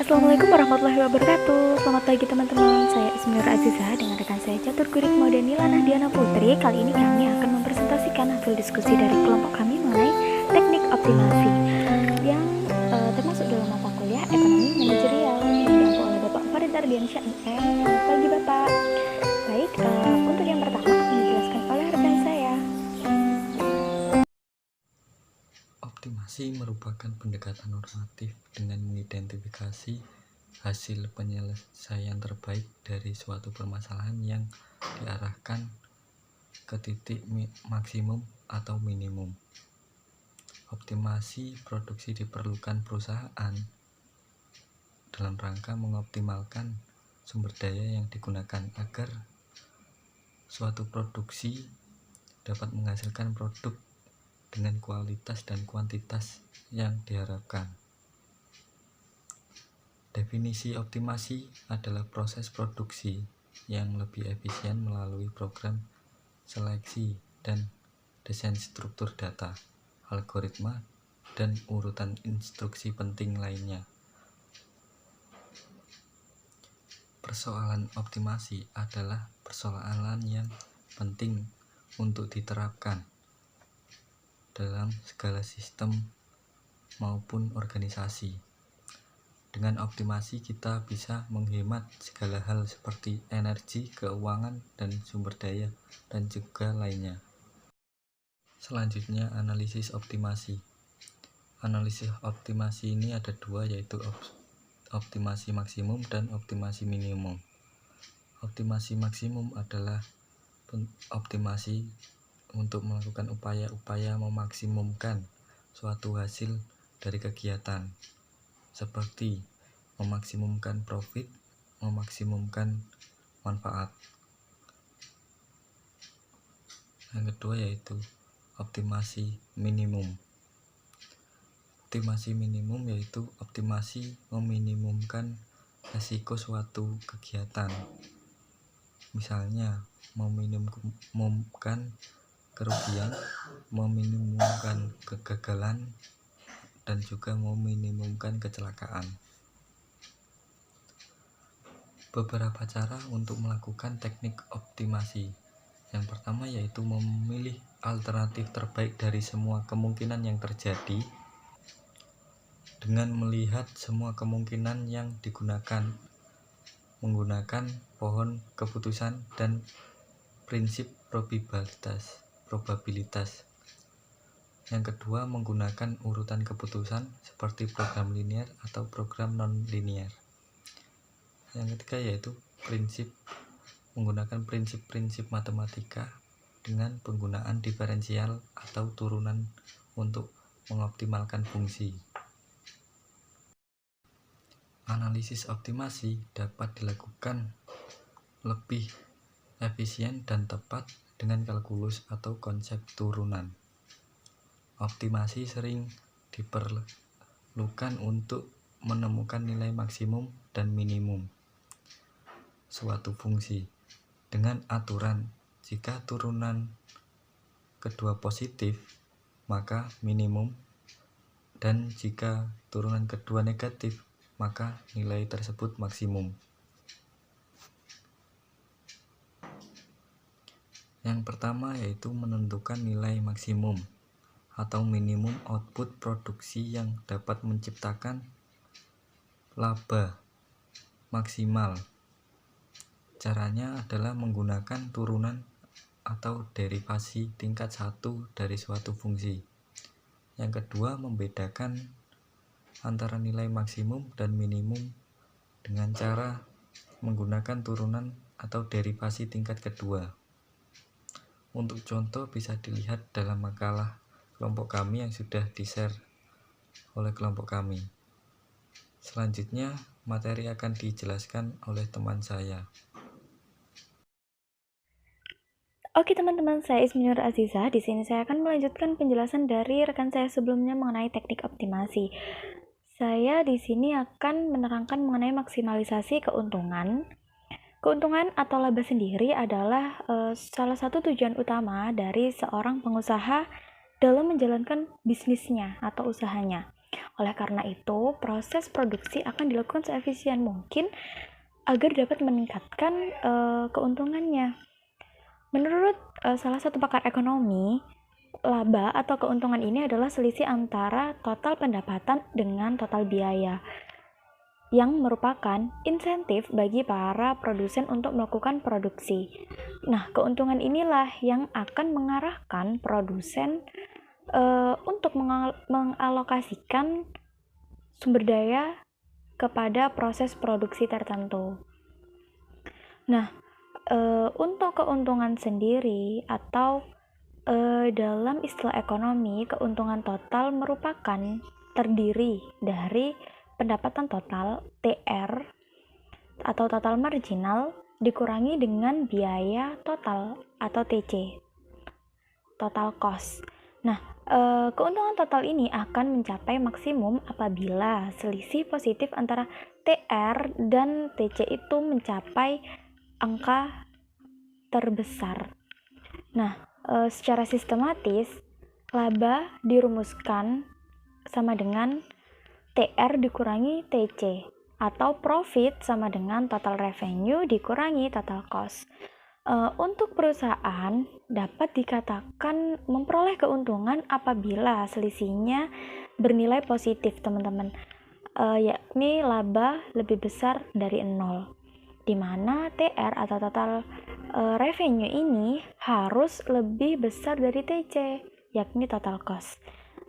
Assalamualaikum warahmatullahi wabarakatuh. Selamat pagi teman-teman. Saya Ismir Azizah dengan rekan saya Catur Guritmo dan Nilana Diana Putri. Kali ini kami akan mempresentasikan hasil diskusi dari kelompok kami mengenai teknik optimasi yang termasuk dalam mata kuliah ekonomi manajerial yang diampu oleh Bapak Farid Ardiansyah IM. Selamat pagi Bapak. Baik, untuk yang pertama akan dijelaskan oleh rekan saya. Optimasi merupakan pendekatan normatif dengan mengidentifikasi hasil penyelesaian terbaik dari suatu permasalahan yang diarahkan ke titik maksimum atau minimum. Optimasi produksi diperlukan perusahaan dalam rangka mengoptimalkan sumber daya yang digunakan agar suatu produksi dapat menghasilkan produk dengan kualitas dan kuantitas yang diharapkan. Definisi optimasi adalah proses produksi yang lebih efisien melalui program seleksi dan desain struktur data, algoritma, dan urutan instruksi penting lainnya. Persoalan optimasi adalah persoalan yang penting untuk diterapkan dalam segala sistem maupun organisasi. Dengan optimasi kita bisa menghemat segala hal seperti energi, keuangan, dan sumber daya, dan juga lainnya. Selanjutnya, analisis optimasi. Analisis optimasi ini ada dua, yaitu optimasi maksimum dan optimasi minimum. Optimasi maksimum adalah optimasi untuk melakukan upaya-upaya memaksimumkan suatu hasil dari kegiatan, seperti memaksimumkan profit, memaksimumkan manfaat. Yang kedua yaitu optimasi minimum. Optimasi minimum yaitu optimasi meminimumkan risiko suatu kegiatan. Misalnya, meminimumkan kerugian, meminimumkan kegagalan, dan juga meminimumkan kecelakaan. Beberapa cara untuk melakukan teknik optimasi. Yang pertama yaitu memilih alternatif terbaik dari semua kemungkinan yang terjadi dengan melihat semua kemungkinan yang digunakan, menggunakan pohon keputusan dan prinsip probabilitas. Yang kedua, menggunakan urutan keputusan seperti program linear atau program non-linear. Yang ketiga yaitu menggunakan prinsip-prinsip matematika dengan penggunaan diferensial atau turunan untuk mengoptimalkan fungsi. Analisis optimasi dapat dilakukan lebih efisien dan tepat dengan kalkulus atau konsep turunan. Optimasi sering diperlukan untuk menemukan nilai maksimum dan minimum suatu fungsi dengan aturan jika turunan kedua positif maka minimum, dan jika turunan kedua negatif maka nilai tersebut maksimum. Yang pertama yaitu menentukan nilai maksimum atau minimum output produksi yang dapat menciptakan laba maksimal. Caranya adalah menggunakan turunan atau derivasi tingkat 1 dari suatu fungsi. Yang kedua, membedakan antara nilai maksimum dan minimum dengan cara menggunakan turunan atau derivasi tingkat kedua. Untuk contoh bisa dilihat dalam makalah kelompok kami yang sudah di-share oleh kelompok kami. Selanjutnya, materi akan dijelaskan oleh teman saya. Oke teman-teman, saya Isminur Azizah. Di sini saya akan melanjutkan penjelasan dari rekan saya sebelumnya mengenai teknik optimasi. Saya di sini akan menerangkan mengenai maksimalisasi keuntungan. Keuntungan atau laba sendiri adalah salah satu tujuan utama dari seorang pengusaha dalam menjalankan bisnisnya atau usahanya. Oleh karena itu, proses produksi akan dilakukan seefisien mungkin agar dapat meningkatkan keuntungannya. Menurut salah satu pakar ekonomi, laba atau keuntungan ini adalah selisih antara total pendapatan dengan total biaya, yang merupakan insentif bagi para produsen untuk melakukan produksi. Nah, keuntungan inilah yang akan mengarahkan produsen untuk mengalokasikan sumber daya kepada proses produksi tertentu. Nah, untuk keuntungan sendiri atau dalam istilah ekonomi, keuntungan total merupakan terdiri dari pendapatan total TR atau total marginal dikurangi dengan biaya total atau TC, total cost. Nah, keuntungan total ini akan mencapai maksimum apabila selisih positif antara TR dan TC itu mencapai angka terbesar. Nah, secara sistematis, laba dirumuskan sama dengan TR dikurangi TC, atau profit sama dengan total revenue dikurangi total cost. Untuk perusahaan dapat dikatakan memperoleh keuntungan apabila selisihnya bernilai positif, teman-teman, yakni laba lebih besar dari 0, di mana TR atau total revenue ini harus lebih besar dari TC, yakni total cost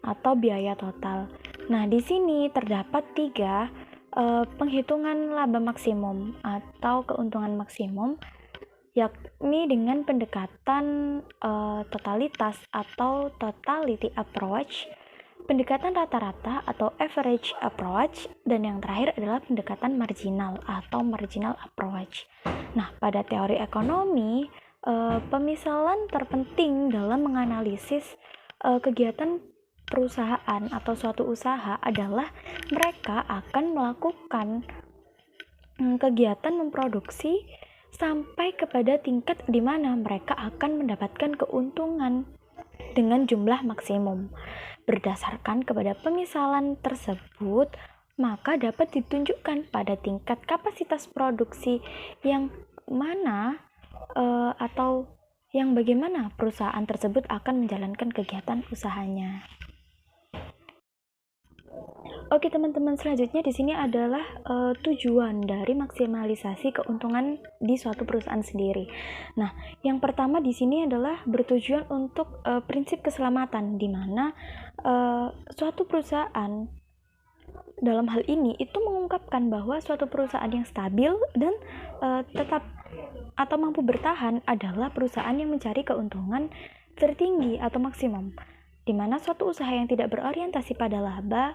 atau biaya total. Nah, di sini terdapat 3 penghitungan laba maksimum atau keuntungan maksimum, yakni dengan pendekatan totalitas atau totality approach, pendekatan rata-rata atau average approach, dan yang terakhir adalah pendekatan marginal atau marginal approach. Nah, pada teori ekonomi, pemisalan terpenting dalam menganalisis kegiatan perusahaan atau suatu usaha adalah mereka akan melakukan kegiatan memproduksi sampai kepada tingkat di mana mereka akan mendapatkan keuntungan dengan jumlah maksimum. Berdasarkan kepada pemisalan tersebut, maka dapat ditunjukkan pada tingkat kapasitas produksi yang mana atau yang bagaimana perusahaan tersebut akan menjalankan kegiatan usahanya. Oke, teman-teman, selanjutnya di sini adalah tujuan dari maksimalisasi keuntungan di suatu perusahaan sendiri. Nah, yang pertama di sini adalah bertujuan untuk prinsip keselamatan, di mana suatu perusahaan dalam hal ini itu mengungkapkan bahwa suatu perusahaan yang stabil dan tetap atau mampu bertahan adalah perusahaan yang mencari keuntungan tertinggi atau maksimum, di mana suatu usaha yang tidak berorientasi pada laba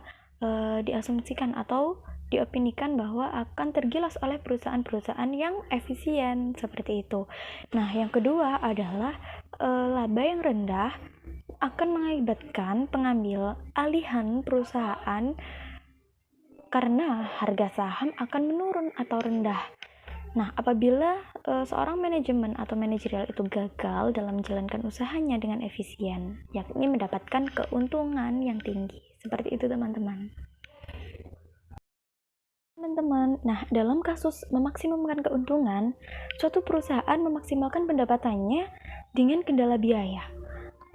diasumsikan atau diopinikan bahwa akan tergilas oleh perusahaan-perusahaan yang efisien seperti itu. Nah, yang kedua adalah laba yang rendah akan mengakibatkan pengambil alihan perusahaan karena harga saham akan menurun atau rendah. Nah, apabila seorang manajemen atau manajerial itu gagal dalam menjalankan usahanya dengan efisien, yakni mendapatkan keuntungan yang tinggi. Seperti itu, teman-teman. Nah, dalam kasus memaksimumkan keuntungan, suatu perusahaan memaksimalkan pendapatannya dengan kendala biaya.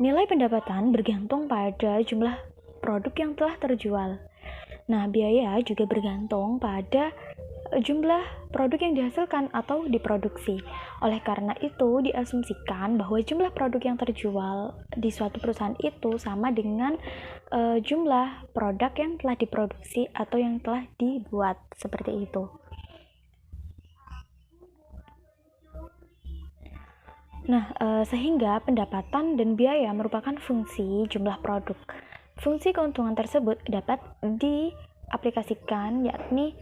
Nilai pendapatan bergantung pada jumlah produk yang telah terjual. Nah, biaya juga bergantung pada jumlah produk yang dihasilkan atau diproduksi. Oleh karena itu, diasumsikan bahwa jumlah produk yang terjual di suatu perusahaan itu sama dengan jumlah produk yang telah diproduksi atau yang telah dibuat, seperti itu. Nah, sehingga pendapatan dan biaya merupakan fungsi jumlah produk. Fungsi keuntungan tersebut dapat diaplikasikan, yakni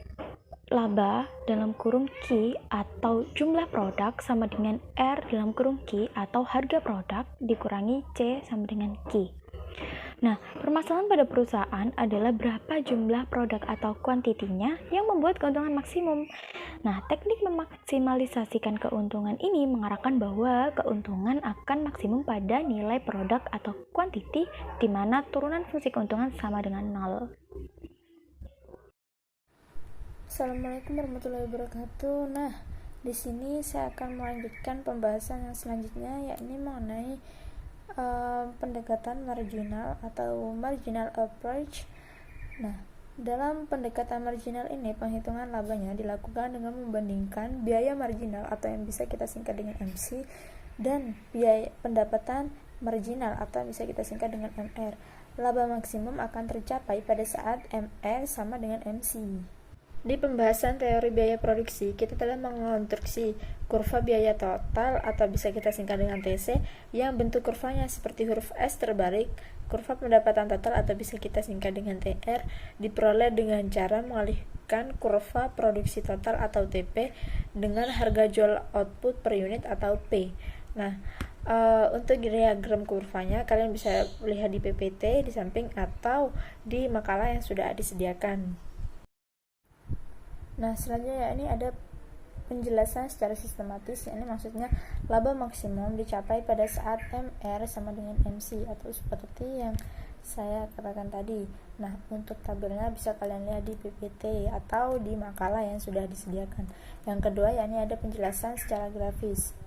laba dalam kurung Q atau jumlah produk sama dengan R dalam kurung Q atau harga produk dikurangi C sama dengan Q. Nah, permasalahan pada perusahaan adalah berapa jumlah produk atau kuantitinya yang membuat keuntungan maksimum. Nah, teknik memaksimalisasikan keuntungan ini mengarahkan bahwa keuntungan akan maksimum pada nilai produk atau quantity di mana turunan fungsi keuntungan sama dengan 0. Assalamualaikum warahmatullahi wabarakatuh. Nah, di sini saya akan melanjutkan pembahasan yang selanjutnya, yakni mengenai pendekatan marginal atau marginal approach. Nah, dalam pendekatan marginal ini, penghitungan labanya dilakukan dengan membandingkan biaya marginal atau yang bisa kita singkat dengan MC dan biaya pendapatan marginal atau yang bisa kita singkat dengan MR. Laba maksimum akan tercapai pada saat MR sama dengan MC. Di pembahasan teori biaya produksi, kita telah mengonstruksi kurva biaya total atau bisa kita singkat dengan TC yang bentuk kurvanya seperti huruf S terbalik. Kurva pendapatan total atau bisa kita singkat dengan TR diperoleh dengan cara mengalihkan kurva produksi total atau TP dengan harga jual output per unit atau P. Nah, untuk diagram kurvanya kalian bisa lihat di PPT di samping atau di makalah yang sudah disediakan. Nah, selanjutnya ini ada penjelasan secara sistematis, ini maksudnya laba maksimum dicapai pada saat MR sama dengan MC atau seperti yang saya katakan tadi. Nah, untuk tabelnya bisa kalian lihat di PPT atau di makalah yang sudah disediakan. Yang kedua, yakni ada penjelasan secara grafis.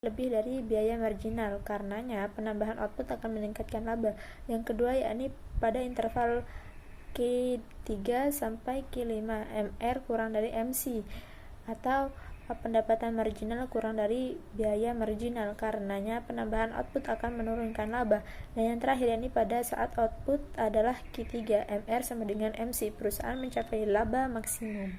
Lebih dari biaya marginal, karenanya penambahan output akan meningkatkan laba. Yang kedua, yakni pada interval Q3 sampai Q5 MR kurang dari MC atau pendapatan marginal kurang dari biaya marginal, karenanya penambahan output akan menurunkan laba. Dan yang terakhir ini pada saat output adalah Q3 MR sama dengan MC, perusahaan mencapai laba maksimum.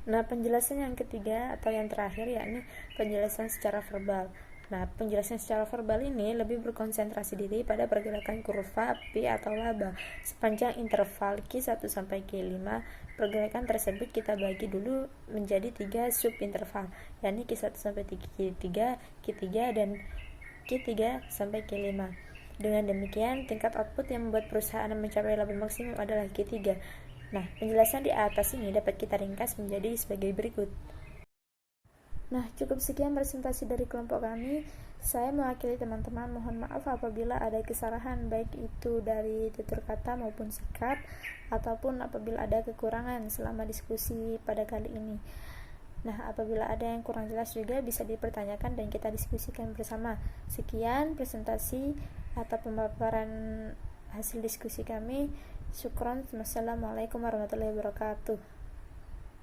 Nah, penjelasan yang ketiga atau yang terakhir yakni penjelasan secara verbal. Nah, penjelasan secara verbal ini lebih berkonsentrasi diri pada pergerakan kurva P atau laba sepanjang interval Q1 sampai Q5. Pergerakan tersebut kita bagi dulu menjadi 3 subinterval, yakni Q1 sampai Q3, Q3 dan Q3 sampai Q5. Dengan demikian, tingkat output yang membuat perusahaan mencapai laba maksimum adalah Q3. Nah, penjelasan di atas ini dapat kita ringkas menjadi sebagai berikut. Nah, cukup sekian presentasi dari kelompok kami. Saya mewakili teman-teman, mohon maaf apabila ada kesalahan baik itu dari tutur kata maupun sikap, ataupun apabila ada kekurangan selama diskusi pada kali ini. Nah, apabila ada yang kurang jelas juga bisa dipertanyakan dan kita diskusikan bersama. Sekian presentasi atau pemaparan hasil diskusi kami. Syukron. Wassalamualaikum warahmatullahi wabarakatuh.